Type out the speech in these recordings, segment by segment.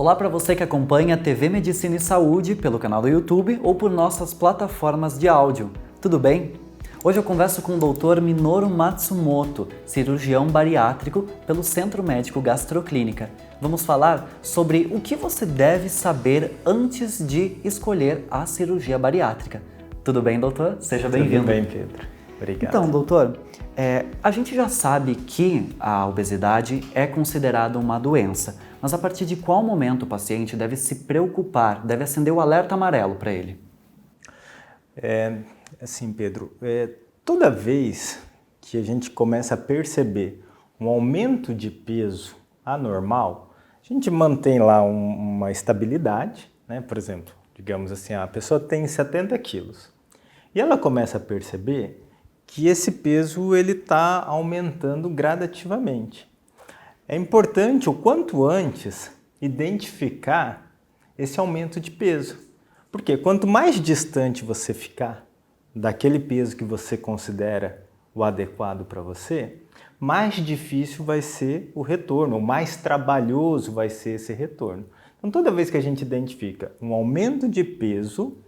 Olá para você que acompanha a TV Medicina e Saúde pelo canal do YouTube ou por nossas plataformas de áudio. Tudo bem? Hoje eu converso com o Dr. Minoru Matsumoto, cirurgião bariátrico pelo Centro Médico Gastroclínica. Vamos falar sobre o que você deve saber antes de escolher a cirurgia bariátrica. Tudo bem, doutor? Seja bem-vindo. Tudo bem, Pedro. Obrigado. Então, doutor, a gente já sabe que a obesidade é considerada uma doença, mas a partir de qual momento o paciente deve se preocupar, deve acender o alerta amarelo para ele? Assim, Pedro, toda vez que a gente começa a perceber um aumento de peso anormal, a gente mantém lá uma estabilidade, né? Por exemplo, digamos assim, a pessoa tem 70 quilos e ela começa a perceber que esse peso ele está aumentando gradativamente. É importante, o quanto antes, identificar esse aumento de peso. Porque quanto mais distante você ficar daquele peso que você considera o adequado para você, mais difícil vai ser o retorno, ou mais trabalhoso vai ser esse retorno. Então, toda vez que a gente identifica um aumento de peso,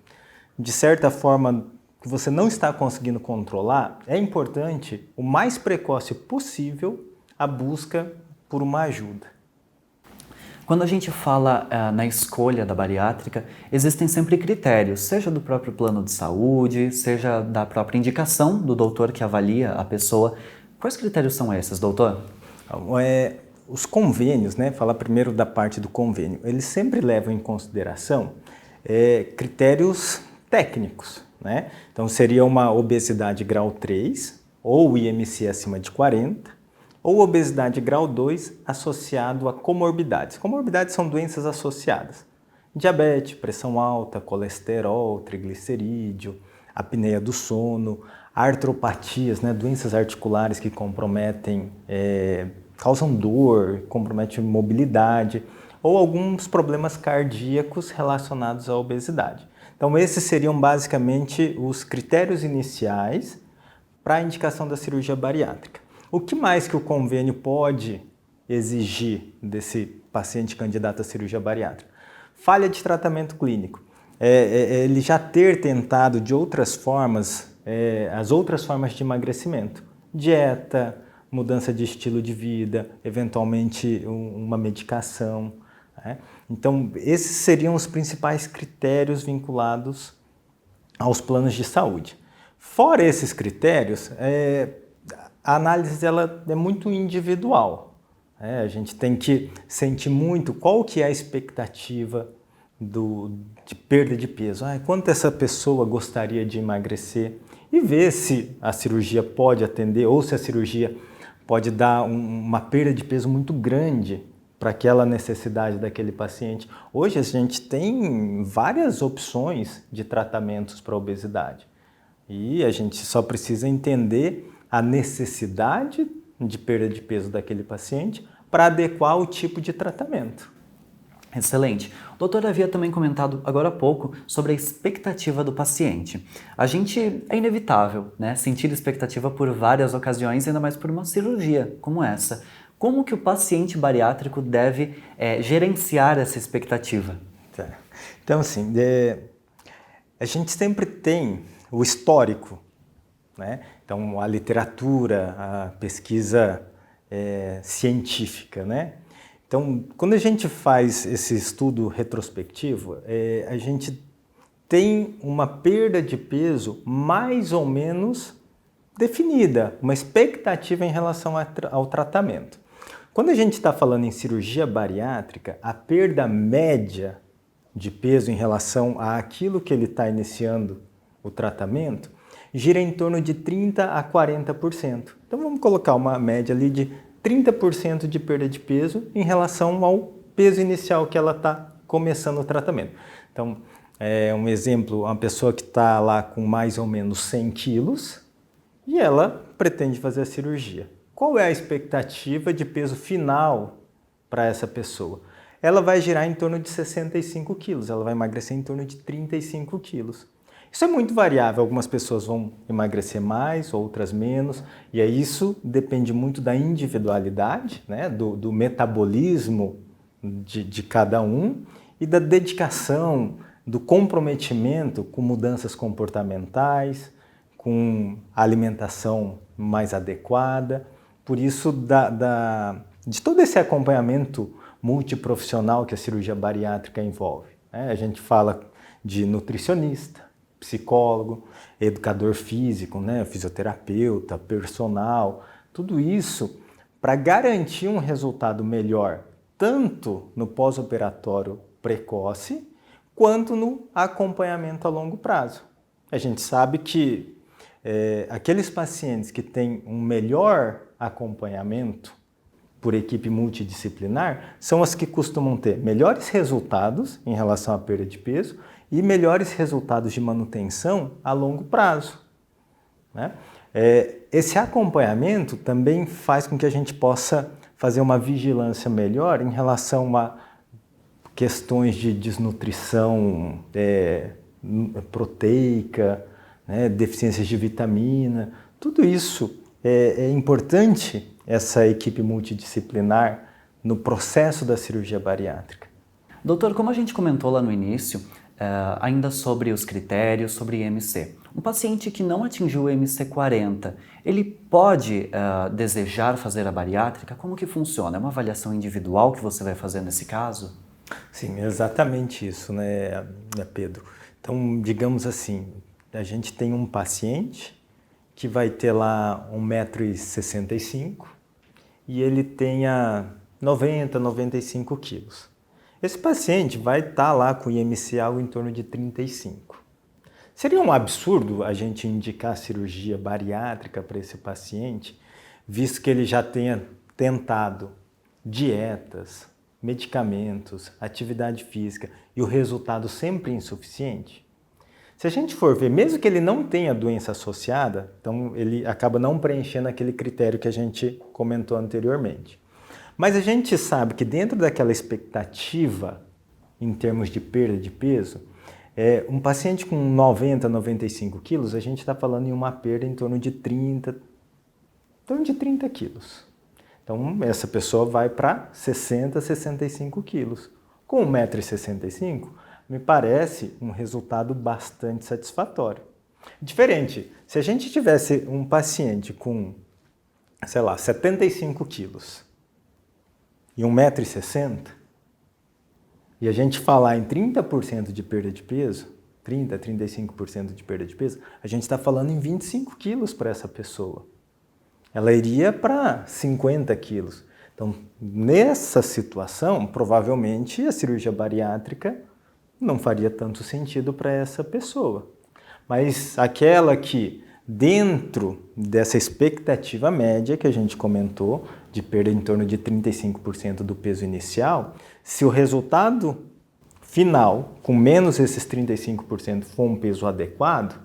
de certa forma que você não está conseguindo controlar, é importante, o mais precoce possível, a busca por uma ajuda. Quando a gente fala na escolha da bariátrica, existem sempre critérios, seja do próprio plano de saúde, seja da própria indicação do doutor que avalia a pessoa. Quais critérios são esses, doutor? Os convênios, né? Falar primeiro da parte do convênio, eles sempre levam em consideração critérios técnicos, né? Então seria uma obesidade grau 3 ou IMC acima de 40, ou obesidade grau 2 associado a comorbidades. Comorbidades são doenças associadas. Diabetes, pressão alta, colesterol, triglicerídeo, apneia do sono, artropatias, né, doenças articulares que comprometem, causam dor, comprometem mobilidade, ou alguns problemas cardíacos relacionados à obesidade. Então esses seriam basicamente os critérios iniciais para a indicação da cirurgia bariátrica. O que mais que o convênio pode exigir desse paciente candidato à cirurgia bariátrica? Falha de tratamento clínico. Ele já ter tentado de outras formas, as outras formas de emagrecimento. Dieta, mudança de estilo de vida, eventualmente uma medicação. Né? Então, esses seriam os principais critérios vinculados aos planos de saúde. Fora esses critérios, a análise ela é muito individual. A gente tem que sentir muito qual que é a expectativa de perda de peso. Quanto essa pessoa gostaria de emagrecer e ver se a cirurgia pode atender ou se a cirurgia pode dar uma perda de peso muito grande para aquela necessidade daquele paciente. Hoje a gente tem várias opções de tratamentos para a obesidade e a gente só precisa entender a necessidade de perda de peso daquele paciente para adequar o tipo de tratamento. Excelente. O doutor havia também comentado agora há pouco sobre a expectativa do paciente. A gente é inevitável, né, sentir expectativa por várias ocasiões, ainda mais por uma cirurgia como essa. Como que o paciente bariátrico deve gerenciar essa expectativa? Tá. Então, assim, a gente sempre tem o histórico, né? Então, a literatura, a pesquisa científica, né? Então, quando a gente faz esse estudo retrospectivo, a gente tem uma perda de peso mais ou menos definida, uma expectativa em relação ao tratamento. Quando a gente está falando em cirurgia bariátrica, a perda média de peso em relação àquilo que ele está iniciando o tratamento gira em torno de 30% a 40%. Então vamos colocar uma média ali de 30% de perda de peso em relação ao peso inicial que ela está começando o tratamento. Então, um exemplo, uma pessoa que está lá com mais ou menos 100 quilos e ela pretende fazer a cirurgia. Qual é a expectativa de peso final para essa pessoa? Ela vai girar em torno de 65 quilos, ela vai emagrecer em torno de 35 quilos. Isso é muito variável, algumas pessoas vão emagrecer mais, outras menos, e aí isso depende muito da individualidade, né, do metabolismo de cada um e da dedicação, do comprometimento com mudanças comportamentais, com alimentação mais adequada. Por isso, de todo esse acompanhamento multiprofissional que a cirurgia bariátrica envolve, né? A gente fala de nutricionista, psicólogo, educador físico, né? Fisioterapeuta, personal, tudo isso para garantir um resultado melhor, tanto no pós-operatório precoce, quanto no acompanhamento a longo prazo. A gente sabe que aqueles pacientes que têm um melhor acompanhamento por equipe multidisciplinar são as que costumam ter melhores resultados em relação à perda de peso e melhores resultados de manutenção a longo prazo, né? Esse acompanhamento também faz com que a gente possa fazer uma vigilância melhor em relação a questões de desnutrição proteica, né, deficiências de vitamina. Tudo isso é importante, essa equipe multidisciplinar, no processo da cirurgia bariátrica. Doutor, como a gente comentou lá no início, ainda sobre os critérios, sobre IMC, um paciente que não atingiu o IMC 40, ele pode desejar fazer a bariátrica? Como que funciona? É uma avaliação individual que você vai fazer nesse caso? Sim, exatamente isso, né, Pedro? Então, digamos assim, a gente tem um paciente que vai ter lá 1,65 m e ele tenha 90, 95 quilos. Esse paciente vai estar lá com o IMC algo em torno de 35. Seria um absurdo a gente indicar cirurgia bariátrica para esse paciente, visto que ele já tenha tentado dietas, medicamentos, atividade física e o resultado sempre insuficiente? Se a gente for ver, mesmo que ele não tenha doença associada, então ele acaba não preenchendo aquele critério que a gente comentou anteriormente. Mas a gente sabe que dentro daquela expectativa, em termos de perda de peso, um paciente com 90, 95 quilos, a gente está falando em uma perda em torno de 30 quilos. Então, essa pessoa vai para 60, 65 quilos. Com 1,65 m, me parece um resultado bastante satisfatório. Diferente, se a gente tivesse um paciente com, 75 quilos e 1,60 m, e a gente falar em 30% de perda de peso, 30, 35% de perda de peso, a gente está falando em 25 quilos para essa pessoa. Ela iria para 50 quilos. Então, nessa situação, provavelmente a cirurgia bariátrica não faria tanto sentido para essa pessoa. Mas aquela que, dentro dessa expectativa média que a gente comentou, de perda em torno de 35% do peso inicial, se o resultado final, com menos esses 35%, for um peso adequado,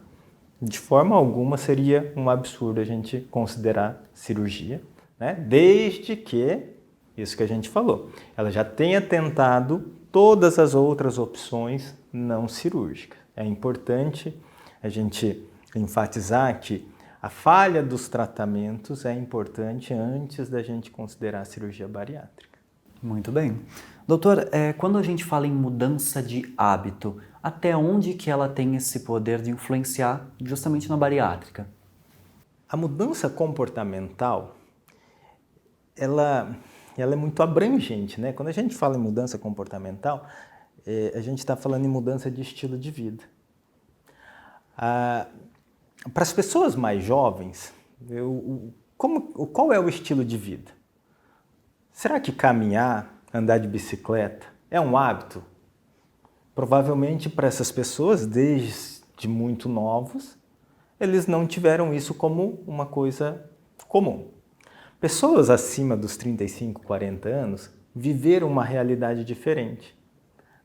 de forma alguma seria um absurdo a gente considerar cirurgia, né? Desde que, isso que a gente falou, ela já tenha tentado todas as outras opções não cirúrgicas. É importante a gente enfatizar que a falha dos tratamentos é importante antes da gente considerar a cirurgia bariátrica. Muito bem. Doutor, quando a gente fala em mudança de hábito, até onde que ela tem esse poder de influenciar justamente na bariátrica? A mudança comportamental, ela é muito abrangente, né? Quando a gente fala em mudança comportamental, a gente está falando em mudança de estilo de vida. Para as pessoas mais jovens, qual é o estilo de vida? Será que caminhar, andar de bicicleta é um hábito? Provavelmente para essas pessoas, desde muito novos, eles não tiveram isso como uma coisa comum. Pessoas acima dos 35, 40 anos viveram uma realidade diferente.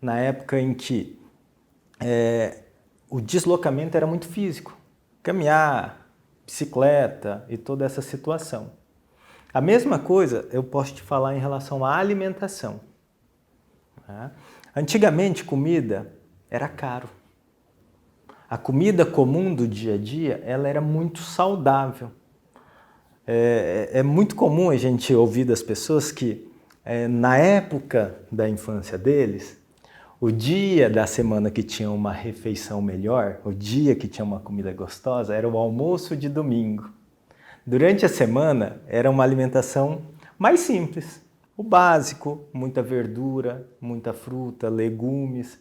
Na época em que o deslocamento era muito físico. Caminhar, bicicleta e toda essa situação. A mesma coisa eu posso te falar em relação à alimentação. Antigamente, comida era caro. A comida comum do dia a dia, ela era muito saudável. É muito comum a gente ouvir das pessoas que Na época da infância deles, o dia da semana que tinha uma refeição melhor, o dia que tinha uma comida gostosa, era o almoço de domingo. Durante a semana, era uma alimentação mais simples. O básico, muita verdura, muita fruta, legumes.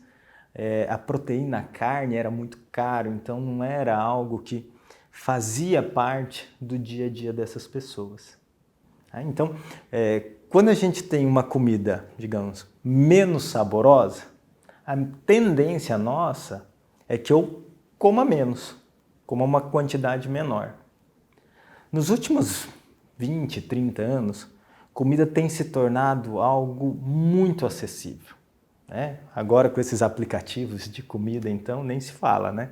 A proteína, a carne era muito caro, então não era algo que fazia parte do dia a dia dessas pessoas. Então, quando a gente tem uma comida, digamos, menos saborosa, a tendência nossa é que eu coma menos, coma uma quantidade menor. Nos últimos 20, 30 anos, comida tem se tornado algo muito acessível. Agora com esses aplicativos de comida, então, nem se fala, né?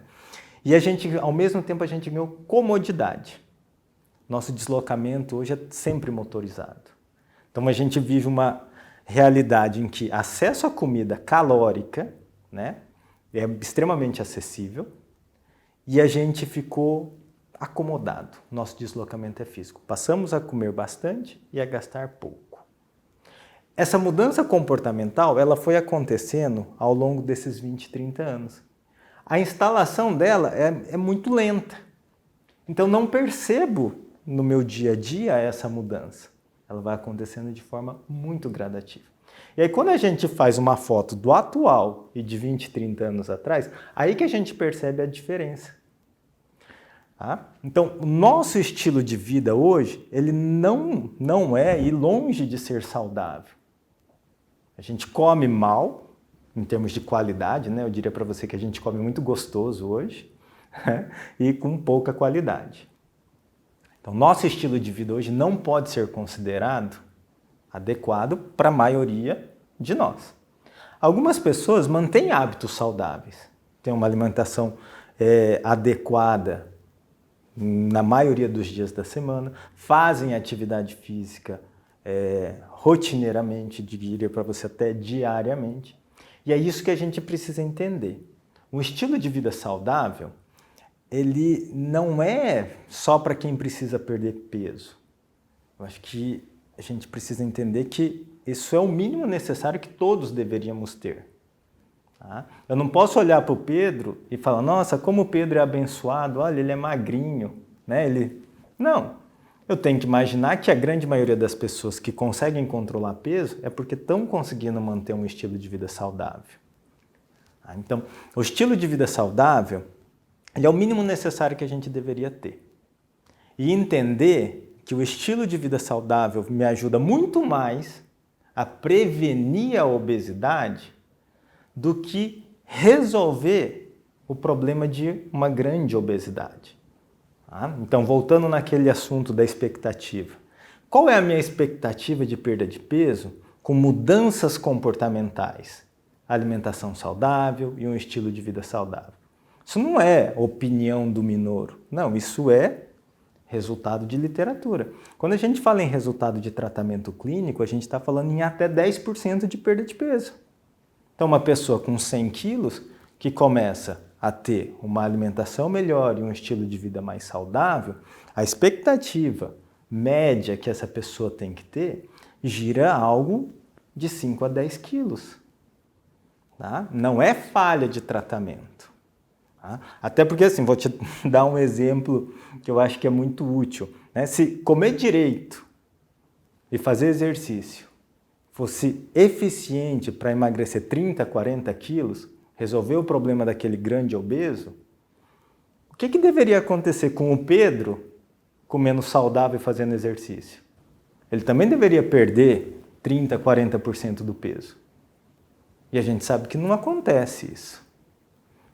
E ao mesmo tempo, a gente ganhou comodidade. Nosso deslocamento hoje é sempre motorizado. Então, a gente vive uma realidade em que acesso à comida calórica, né, é extremamente acessível e a gente ficou acomodado. Nosso deslocamento é físico. Passamos a comer bastante e a gastar pouco. Essa mudança comportamental, ela foi acontecendo ao longo desses 20, 30 anos. A instalação dela é muito lenta. Então, não percebo no meu dia a dia essa mudança. Ela vai acontecendo de forma muito gradativa. E aí, quando a gente faz uma foto do atual e de 20, 30 anos atrás, aí que a gente percebe a diferença. Então, o nosso estilo de vida hoje, ele não é e longe de ser saudável. A gente come mal, em termos de qualidade, né? Eu diria para você que a gente come muito gostoso hoje e com pouca qualidade. Então, nosso estilo de vida hoje não pode ser considerado adequado para a maioria de nós. Algumas pessoas mantêm hábitos saudáveis, têm uma alimentação adequada na maioria dos dias da semana, fazem atividade física rotineiramente, diria para você até diariamente. E é isso que a gente precisa entender. Um estilo de vida saudável, ele não é só para quem precisa perder peso. Eu acho que a gente precisa entender que isso é o mínimo necessário que todos deveríamos ter. Eu não posso olhar para o Pedro e falar, nossa, como o Pedro é abençoado, olha, ele é magrinho, né? Não, eu tenho que imaginar que a grande maioria das pessoas que conseguem controlar peso é porque estão conseguindo manter um estilo de vida saudável. Então, o estilo de vida saudável, ele é o mínimo necessário que a gente deveria ter. E entender que o estilo de vida saudável me ajuda muito mais a prevenir a obesidade do que resolver o problema de uma grande obesidade. Então, voltando naquele assunto da expectativa. Qual é a minha expectativa de perda de peso com mudanças comportamentais? Alimentação saudável e um estilo de vida saudável. Isso não é opinião do Minoro. Não, isso é resultado de literatura. Quando a gente fala em resultado de tratamento clínico, a gente está falando em até 10% de perda de peso. Então, uma pessoa com 100 quilos que começa a ter uma alimentação melhor e um estilo de vida mais saudável, a expectativa média que essa pessoa tem que ter gira algo de 5 a 10 quilos. Não é falha de tratamento. Até porque, assim, vou te dar um exemplo que eu acho que é muito útil. Se comer direito e fazer exercício fosse eficiente para emagrecer 30, 40 quilos, resolver o problema daquele grande obeso, o que deveria acontecer com o Pedro comendo saudável e fazendo exercício? Ele também deveria perder 30, 40% do peso. E a gente sabe que não acontece isso.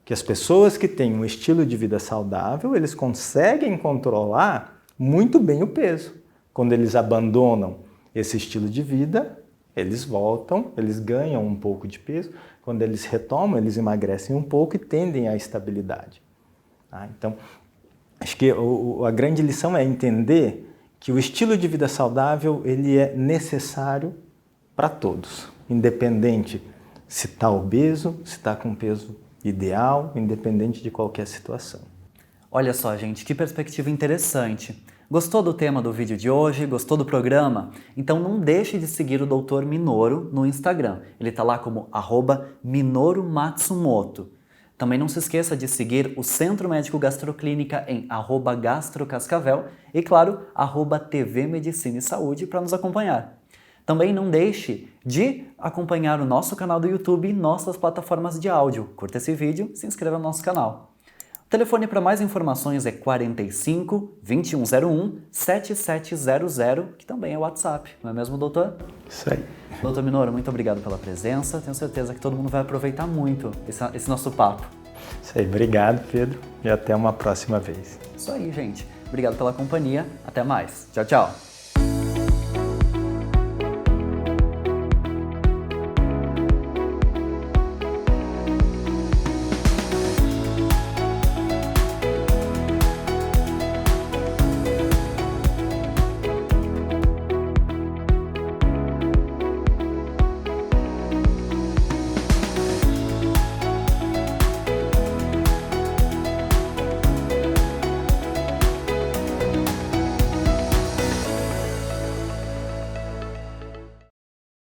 Que as pessoas que têm um estilo de vida saudável, eles conseguem controlar muito bem o peso. Quando eles abandonam esse estilo de vida, eles voltam, eles ganham um pouco de peso. Quando eles retomam, eles emagrecem um pouco e tendem à estabilidade. Então, acho que a grande lição é entender que o estilo de vida saudável ele é necessário para todos, independente se está obeso, se está com peso ideal, independente de qualquer situação. Olha só, gente, que perspectiva interessante. Gostou do tema do vídeo de hoje? Gostou do programa? Então não deixe de seguir o Dr. Minoru no Instagram. Ele está lá como @MinoruMatsumoto. Também não se esqueça de seguir o Centro Médico Gastroclínica em @gastrocascavel e, claro, @TV Medicina e Saúde para nos acompanhar. Também não deixe de acompanhar o nosso canal do YouTube e nossas plataformas de áudio. Curta esse vídeo e se inscreva no nosso canal. O telefone para mais informações é 45 2101 7700, que também é o WhatsApp, não é mesmo, doutor? Isso aí. Doutor Minoru, muito obrigado pela presença. Tenho certeza que todo mundo vai aproveitar muito esse nosso papo. Isso aí. Obrigado, Pedro, e até uma próxima vez. Isso aí, gente. Obrigado pela companhia. Até mais. Tchau, tchau.